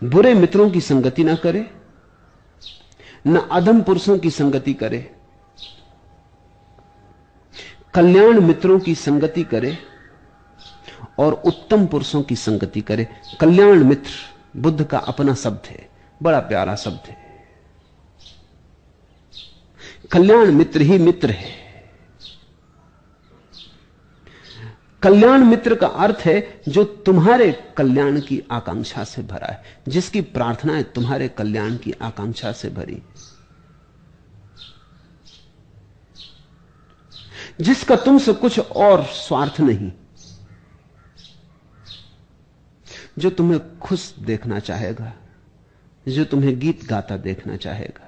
बुरे मित्रों की संगति ना करे, न अधम पुरुषों की संगति करे, कल्याण मित्रों की संगति करे और उत्तम पुरुषों की संगति करे। कल्याण मित्र बुद्ध का अपना शब्द है, बड़ा प्यारा शब्द है। कल्याण मित्र ही मित्र है। कल्याण मित्र का अर्थ है जो तुम्हारे कल्याण की आकांक्षा से भरा है, जिसकी प्रार्थनाएं तुम्हारे कल्याण की आकांक्षा से भरी, जिसका तुमसे कुछ और स्वार्थ नहीं, जो तुम्हें खुश देखना चाहेगा, जो तुम्हें गीत गाता देखना चाहेगा,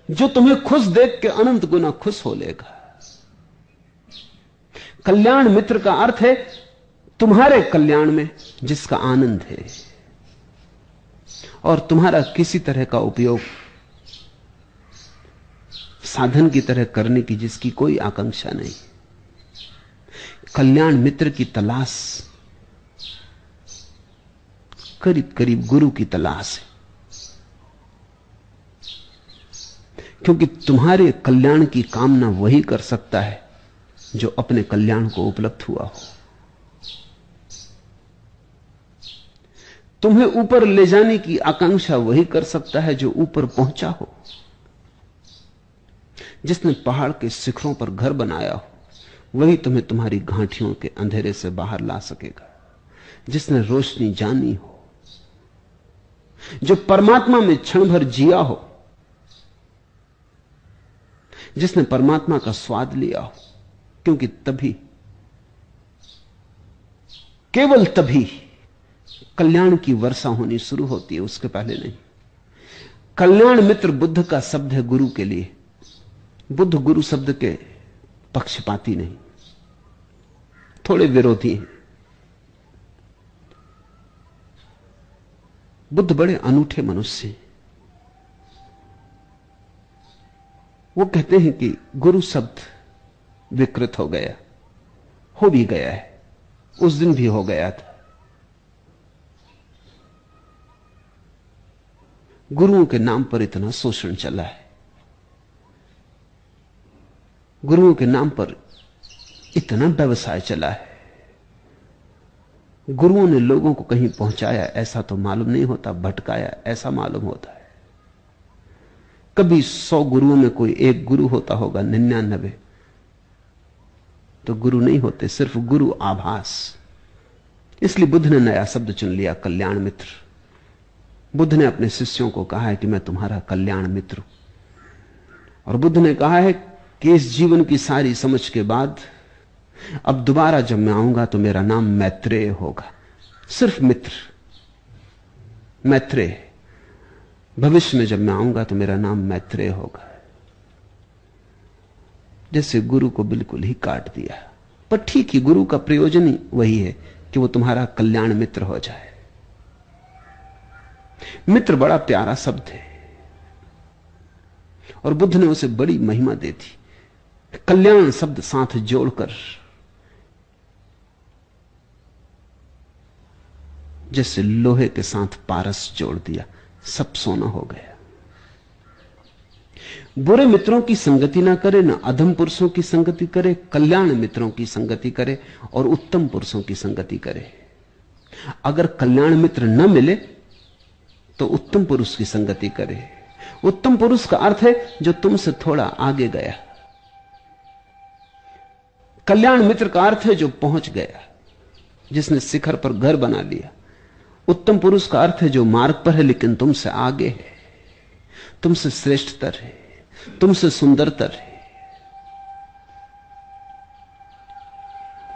जो तुम्हें खुश देख के अनंत गुना खुश हो लेगा। कल्याण मित्र का अर्थ है तुम्हारे कल्याण में जिसका आनंद है और तुम्हारा किसी तरह का उपयोग साधन की तरह करने की जिसकी कोई आकांक्षा नहीं। कल्याण मित्र की तलाश करीब करीब गुरु की तलाश है, क्योंकि तुम्हारे कल्याण की कामना वही कर सकता है जो अपने कल्याण को उपलब्ध हुआ हो। तुम्हें ऊपर ले जाने की आकांक्षा वही कर सकता है जो ऊपर पहुंचा हो। जिसने पहाड़ के शिखरों पर घर बनाया हो वही तुम्हें तुम्हारी घाटियों के अंधेरे से बाहर ला सकेगा। जिसने रोशनी जानी हो, जो परमात्मा में क्षण भर जिया हो, जिसने परमात्मा का स्वाद लिया हो, क्योंकि तभी, केवल तभी कल्याण की वर्षा होनी शुरू होती है, उसके पहले नहीं। कल्याण मित्र बुद्ध का शब्द है गुरु के लिए। बुद्ध गुरु शब्द के पक्षपाती नहीं, थोड़े विरोधी हैं। बुद्ध बड़े अनूठे मनुष्य हैं। वो कहते हैं कि गुरु शब्द विकृत हो गया, हो भी गया है, उस दिन भी हो गया था। गुरुओं के नाम पर इतना शोषण चला है, गुरुओं के नाम पर इतना व्यवसाय चला है। गुरुओं ने लोगों को कहीं पहुंचाया ऐसा तो मालूम नहीं होता, भटकाया ऐसा मालूम होता है। कभी 100 गुरुओं में कोई एक गुरु होता होगा, 99 तो गुरु नहीं होते, सिर्फ गुरु आभास। इसलिए बुद्ध ने नया शब्द चुन लिया, कल्याण मित्र। बुद्ध ने अपने शिष्यों को कहा है कि मैं तुम्हारा कल्याण मित्र हूं। और बुद्ध ने कहा है कि इस जीवन की सारी समझ के बाद अब दोबारा जब मैं आऊंगा तो मेरा नाम मैत्रेय होगा, सिर्फ मित्र, मैत्रेय। भविष्य में जब मैं आऊंगा तो मेरा नाम मैत्रेय होगा। जैसे गुरु को बिल्कुल ही काट दिया, पर ठीक ही, गुरु का प्रयोजन ही वही है कि वो तुम्हारा कल्याण मित्र हो जाए। मित्र बड़ा प्यारा शब्द है और बुद्ध ने उसे बड़ी महिमा दे दी। कल्याण शब्द साथ जोड़कर जैसे लोहे के साथ पारस जोड़ दिया, सब सोना हो गया। बुरे मित्रों की संगति ना करे, ना अधम पुरुषों की संगति करे, कल्याण मित्रों की संगति करे और उत्तम पुरुषों की संगति करे। अगर कल्याण मित्र न मिले तो उत्तम पुरुष की संगति करे। उत्तम पुरुष का अर्थ है जो तुमसे थोड़ा आगे गया। कल्याण मित्र का अर्थ है जो पहुंच गया, जिसने शिखर पर घर बना लिया। उत्तम पुरुष का अर्थ है जो मार्ग पर है लेकिन तुमसे आगे है, तुमसे श्रेष्ठतर है, तुमसे सुंदरतर है।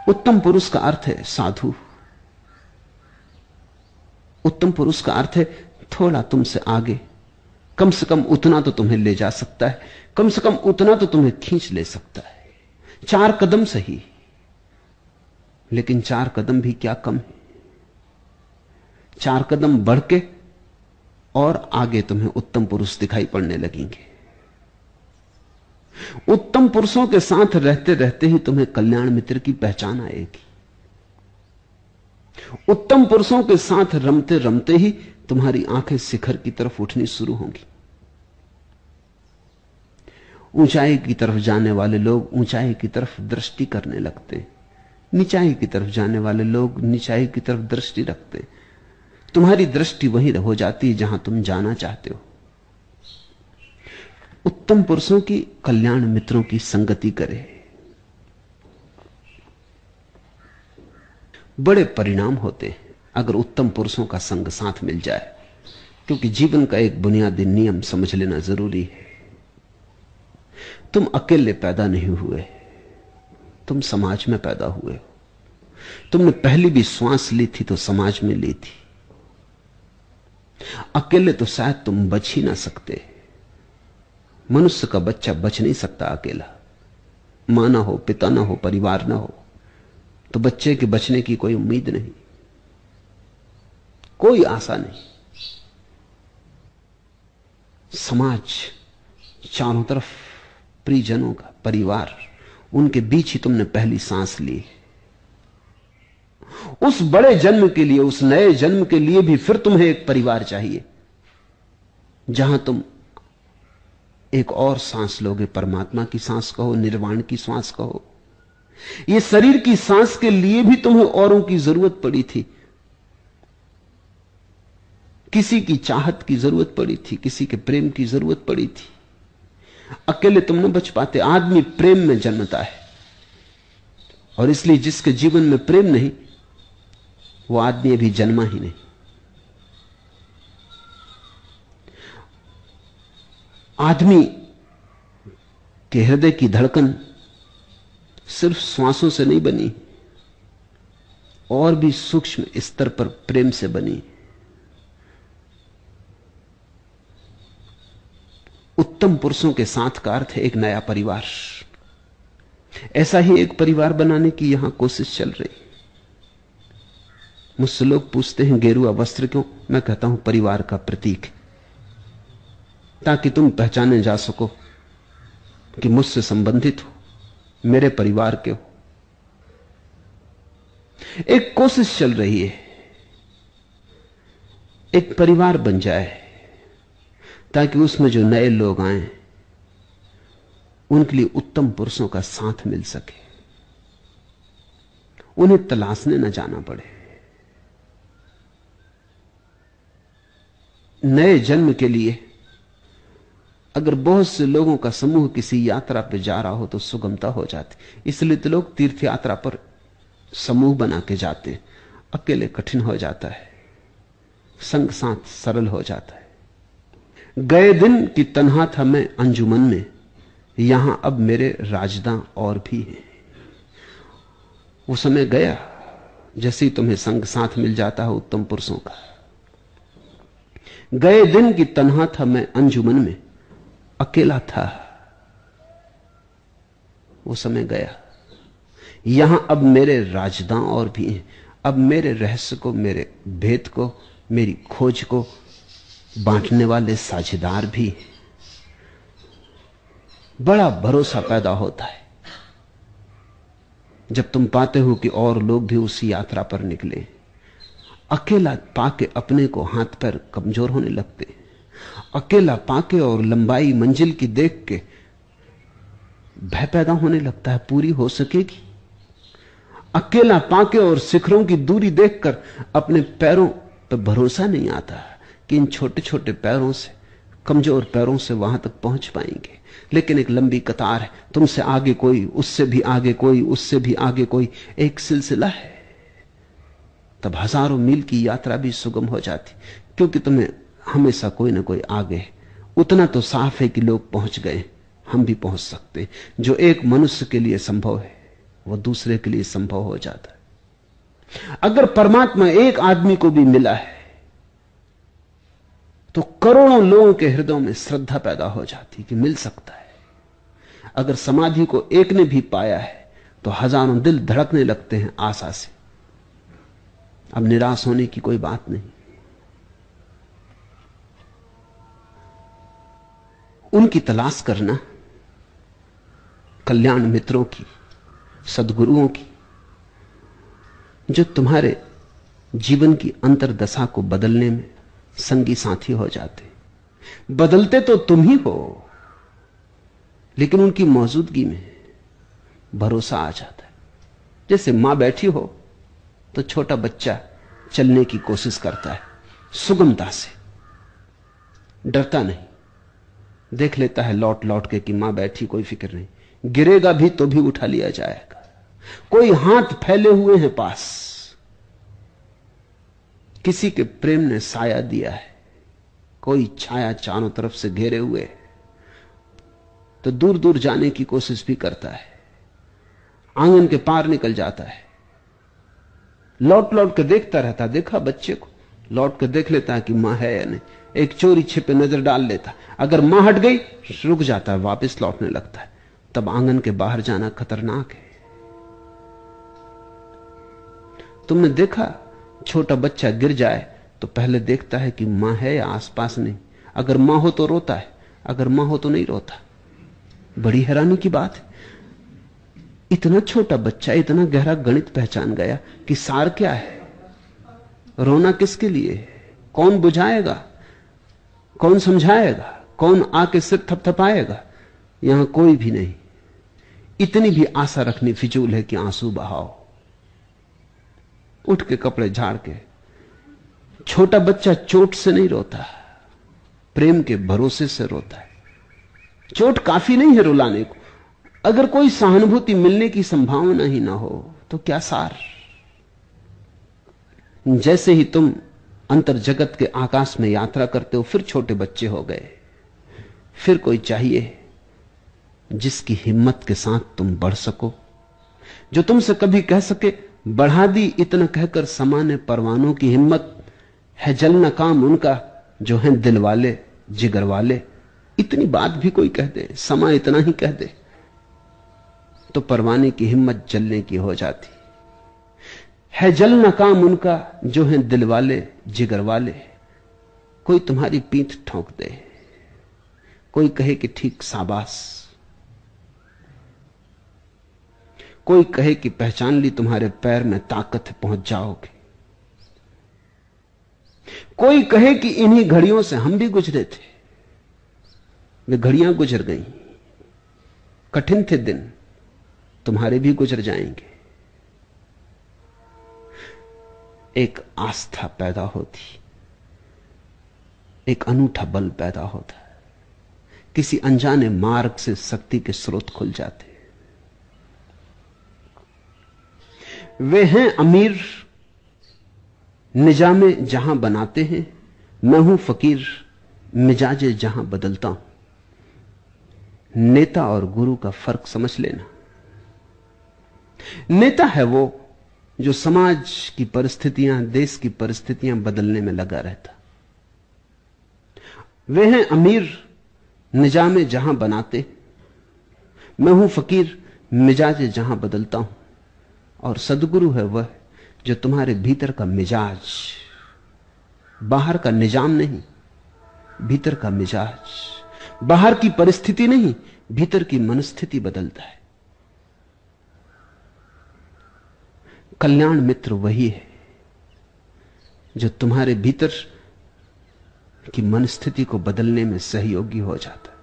उत्तम पुरुष का अर्थ है साधु। उत्तम पुरुष का अर्थ है थोड़ा तुमसे आगे, कम से कम उतना तो तुम्हें ले जा सकता है, कम से कम उतना तो तुम्हें खींच ले सकता है। 4 कदम सही, लेकिन 4 कदम भी क्या कम है। 4 कदम बढ़ के और आगे तुम्हें उत्तम पुरुष दिखाई पड़ने लगेंगे। उत्तम पुरुषों के साथ रहते रहते ही तुम्हें कल्याण मित्र की पहचान आएगी। उत्तम पुरुषों के साथ रमते रमते ही तुम्हारी आंखें शिखर की तरफ उठनी शुरू होंगी। ऊंचाई की तरफ जाने वाले लोग ऊंचाई की तरफ दृष्टि करने लगते हैं, नीचाई की तरफ जाने वाले लोग नीचाई की तरफ दृष्टि रखते हैं। तुम्हारी दृष्टि वहीं हो जाती है जहां तुम जाना चाहते हो। उत्तम पुरुषों की, कल्याण मित्रों की संगति करे, बड़े परिणाम होते हैं अगर उत्तम पुरुषों का संग साथ मिल जाए। क्योंकि जीवन का एक बुनियादी नियम समझ लेना जरूरी है। तुम अकेले पैदा नहीं हुए, तुम समाज में पैदा हुए हो। तुमने पहली भी श्वास ली थी तो समाज में ली थी। अकेले तो शायद तुम बच ही ना सकते। मनुष्य का बच्चा बच नहीं सकता अकेला। मां ना हो, पिता ना हो, परिवार ना हो तो बच्चे के बचने की कोई उम्मीद नहीं, कोई आशा नहीं। समाज चारों तरफ, परिजनों का परिवार, उनके बीच ही तुमने पहली सांस ली। उस बड़े जन्म के लिए, उस नए जन्म के लिए भी फिर तुम्हें एक परिवार चाहिए जहां तुम एक और सांस लोगे। परमात्मा की सांस कहो, निर्वाण की सांस कहो। ये शरीर की सांस के लिए भी तुम्हें औरों की जरूरत पड़ी थी। किसी की चाहत की जरूरत पड़ी थी, किसी के प्रेम की जरूरत पड़ी थी। अकेले तुम न बच पाते। आदमी प्रेम में जन्मता है और इसलिए जिसके जीवन में प्रेम नहीं वो आदमी अभी जन्मा ही नहीं। आदमी के हृदय की धड़कन सिर्फ श्वासों से नहीं बनी, और भी सूक्ष्म स्तर पर प्रेम से बनी। उत्तम पुरुषों के साथ का अर्थ है एक नया परिवार। ऐसा ही एक परिवार बनाने की यहां कोशिश चल रही। मुझसे लोग पूछते हैं गेरुआ वस्त्र क्यों? मैं कहता हूं परिवार का प्रतीक, ताकि तुम पहचाने जा सको कि मुझसे संबंधित हो, मेरे परिवार के हो। एक कोशिश चल रही है एक परिवार बन जाए, ताकि उसमें जो नए लोग आए उनके लिए उत्तम पुरुषों का साथ मिल सके, उन्हें तलाशने न जाना पड़े। नए जन्म के लिए अगर बहुत से लोगों का समूह किसी यात्रा पर जा रहा हो तो सुगमता हो जाती। इसलिए तो लोग तीर्थ यात्रा पर समूह बना के जाते हैं। अकेले कठिन हो जाता है, संग साथ सरल हो जाता है। गए दिन की तन्हा था मैं अंजुमन में, यहां अब मेरे राजदां और भी हैं। वो समय गया जैसे ही तुम्हें संग साथ मिल जाता है उत्तम पुरुषों का। गए दिन की तन्हा था मैं अंजुमन में, अकेला था, वो समय गया। यहां अब मेरे राजदां और भी हैं। अब मेरे रहस्य को, मेरे भेद को, मेरी खोज को बांटने वाले साझेदार भी हैं। बड़ा भरोसा पैदा होता है जब तुम पाते हो कि और लोग भी उसी यात्रा पर निकले। अकेला पाके अपने को हाथ पैर कमजोर होने लगते। अकेला पाके और लंबाई मंजिल की देख के भय पैदा होने लगता है, पूरी हो सकेगी। अकेला पाके और शिखरों की दूरी देखकर अपने पैरों पर भरोसा नहीं आता कि इन छोटे छोटे पैरों से, कमजोर पैरों से वहां तक पहुंच पाएंगे। लेकिन एक लंबी कतार है, तुमसे आगे कोई, उससे भी आगे कोई, उससे भी आगे कोई, एक सिलसिला है। तब हजारों मील की यात्रा भी सुगम हो जाती, क्योंकि तुम्हें हमेशा कोई ना कोई आगे है। उतना तो साफ है कि लोग पहुंच गए, हम भी पहुंच सकते हैं। जो एक मनुष्य के लिए संभव है वो दूसरे के लिए संभव हो जाता है। अगर परमात्मा एक आदमी को भी मिला है तो करोड़ों लोगों के हृदयों में श्रद्धा पैदा हो जाती कि मिल सकता है। अगर समाधि को एक ने भी पाया है तो हजारों दिल धड़कने लगते हैं आशा से। अब निराश होने की कोई बात नहीं। उनकी तलाश करना, कल्याण मित्रों की, सद्गुरुओं की, जो तुम्हारे जीवन की अंतर्दशा को बदलने में संगी साथी हो जाते। बदलते तो तुम ही हो, लेकिन उनकी मौजूदगी में भरोसा आ जाता है। जैसे मां बैठी हो तो छोटा बच्चा चलने की कोशिश करता है, सुगमता से, डरता नहीं, देख लेता है लौट लौट के कि मां बैठी, कोई फिक्र नहीं, गिरेगा भी तो भी उठा लिया जाएगा। कोई हाथ फैले हुए हैं पास, किसी के प्रेम ने साया दिया है, कोई छाया चारों तरफ से घेरे हुए है, तो दूर दूर जाने की कोशिश भी करता है, आंगन के पार निकल जाता है, लौट लौट के देखता रहता। देखा बच्चे को, लौट के देख लेता है कि मां है या नहीं, एक चोरी छिपे नजर डाल लेता, अगर मां हट गई रुक जाता है, वापस लौटने लगता है। तब आंगन के बाहर जाना खतरनाक है। तुमने देखा छोटा बच्चा गिर जाए तो पहले देखता है कि मां है या आसपास नहीं। अगर मां हो तो रोता है, अगर मां हो तो नहीं रोता। बड़ी हैरानी की बात है, इतना छोटा बच्चा इतना गहरा गणित पहचान गया कि सार क्या है, रोना किसके लिए, कौन बुझाएगा, कौन समझाएगा, कौन आके सिर थपथपाएगा। यहां कोई भी नहीं। इतनी भी आशा रखनी फिजूल है कि आंसू बहाओ। उठ के कपड़े झाड़ के, छोटा बच्चा चोट से नहीं रोता, प्रेम के भरोसे से रोता है। चोट काफी नहीं है रुलाने को। अगर कोई सहानुभूति मिलने की संभावना ही ना हो तो क्या सार। जैसे ही तुम अंतर जगत के आकाश में यात्रा करते हो, फिर छोटे बच्चे हो गए। फिर कोई चाहिए जिसकी हिम्मत के साथ तुम बढ़ सको, जो तुमसे कभी कह सके बढ़ा दी इतना कहकर समाने परवानों की हिम्मत है जलना काम उनका, जो हैं दिल वाले जिगर वाले। इतनी बात भी कोई कह दे, समा इतना ही कह दे, तो परवाने की हिम्मत जलने की हो जाती है। जलना काम उनका, जो हैं दिल वाले जिगर वाले। कोई तुम्हारी पीठ ठोंक दे, कोई कहे कि ठीक शाबाश, कोई कहे कि पहचान ली तुम्हारे पैर में ताकत है, पहुंच जाओगे। कोई कहे कि इन्हीं घड़ियों से हम भी गुजरे थे, वे घड़ियां गुजर गईं, कठिन थे दिन, तुम्हारे भी गुजर जाएंगे। एक आस्था पैदा होती, एक अनूठा बल पैदा होता है, किसी अनजाने मार्ग से शक्ति के स्रोत खुल जाते। वे हैं अमीर निजामे जहां बनाते हैं, मैं हूं फकीर मिजाजे जहां बदलता हूं। नेता और गुरु का फर्क समझ लेना। नेता है वो जो समाज की परिस्थितियां, देश की परिस्थितियां बदलने में लगा रहता। वे हैं अमीर निजामे जहां बनाते, मैं हूं फकीर मिजाजे जहां बदलता हूं। और सदगुरु है वह जो तुम्हारे भीतर का मिजाज, बाहर का निजाम नहीं, भीतर का मिजाज, बाहर की परिस्थिति नहीं, भीतर की मनस्थिति बदलता है। कल्याण मित्र वही है जो तुम्हारे भीतर की मनस्थिति को बदलने में सहयोगी हो जाता है।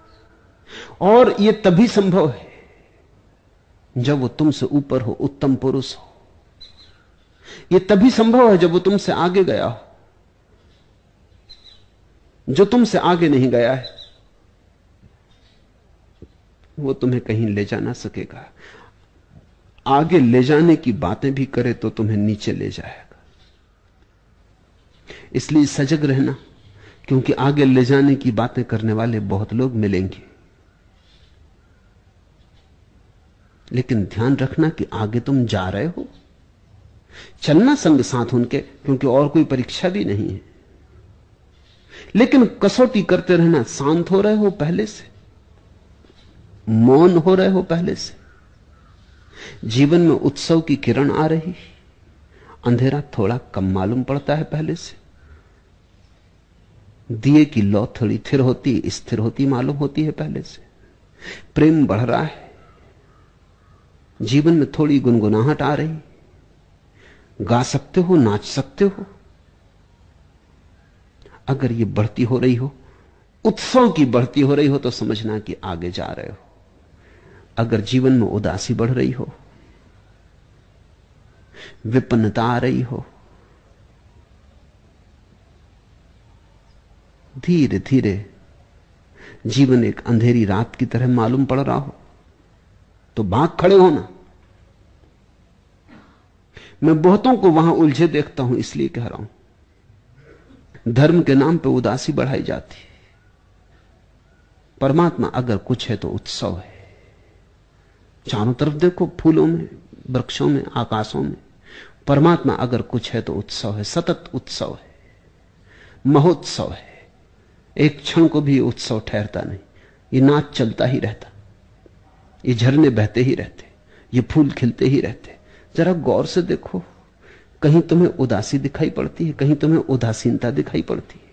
और यह तभी संभव है जब वो तुमसे ऊपर हो, उत्तम पुरुष हो। यह तभी संभव है जब वो तुमसे आगे गया हो। जो तुमसे आगे नहीं गया है वो तुम्हें कहीं ले जा ना सकेगा। आगे ले जाने की बातें भी करे तो तुम्हें नीचे ले जाएगा। इसलिए सजग रहना, क्योंकि आगे ले जाने की बातें करने वाले बहुत लोग मिलेंगे। लेकिन ध्यान रखना कि आगे तुम जा रहे हो, चलना संग साथ उनके, क्योंकि और कोई परीक्षा भी नहीं है। लेकिन कसौटी करते रहना, शांत हो रहे हो पहले से, मौन हो रहे हो पहले से, जीवन में उत्सव की किरण आ रही, अंधेरा थोड़ा कम मालूम पड़ता है पहले से, दिए की लौ थोड़ी स्थिर होती मालूम होती है पहले से, प्रेम बढ़ रहा है, जीवन में थोड़ी गुनगुनाहट आ रही, गा सकते हो, नाच सकते हो। अगर ये बढ़ती हो रही हो, उत्सव की बढ़ती हो रही हो, तो समझना कि आगे जा रहे हो। अगर जीवन में उदासी बढ़ रही हो, विपन्नता आ रही हो, धीरे धीरे जीवन एक अंधेरी रात की तरह मालूम पड़ रहा हो, तो भाग खड़े होना। मैं बहुतों को वहां उलझे देखता हूं, इसलिए कह रहा हूं। धर्म के नाम पे उदासी बढ़ाई जाती है। परमात्मा अगर कुछ है तो उत्सव है। चारों तरफ देखो, फूलों में, वृक्षों में, आकाशों में, परमात्मा अगर कुछ है तो उत्सव है, सतत उत्सव है, महोत्सव है। एक क्षण को भी उत्सव ठहरता नहीं। ये नाच चलता ही रहता, ये झरने बहते ही रहते, ये फूल खिलते ही रहते। जरा गौर से देखो, कहीं तुम्हें उदासी दिखाई पड़ती है, कहीं तुम्हें उदासीनता दिखाई पड़ती है।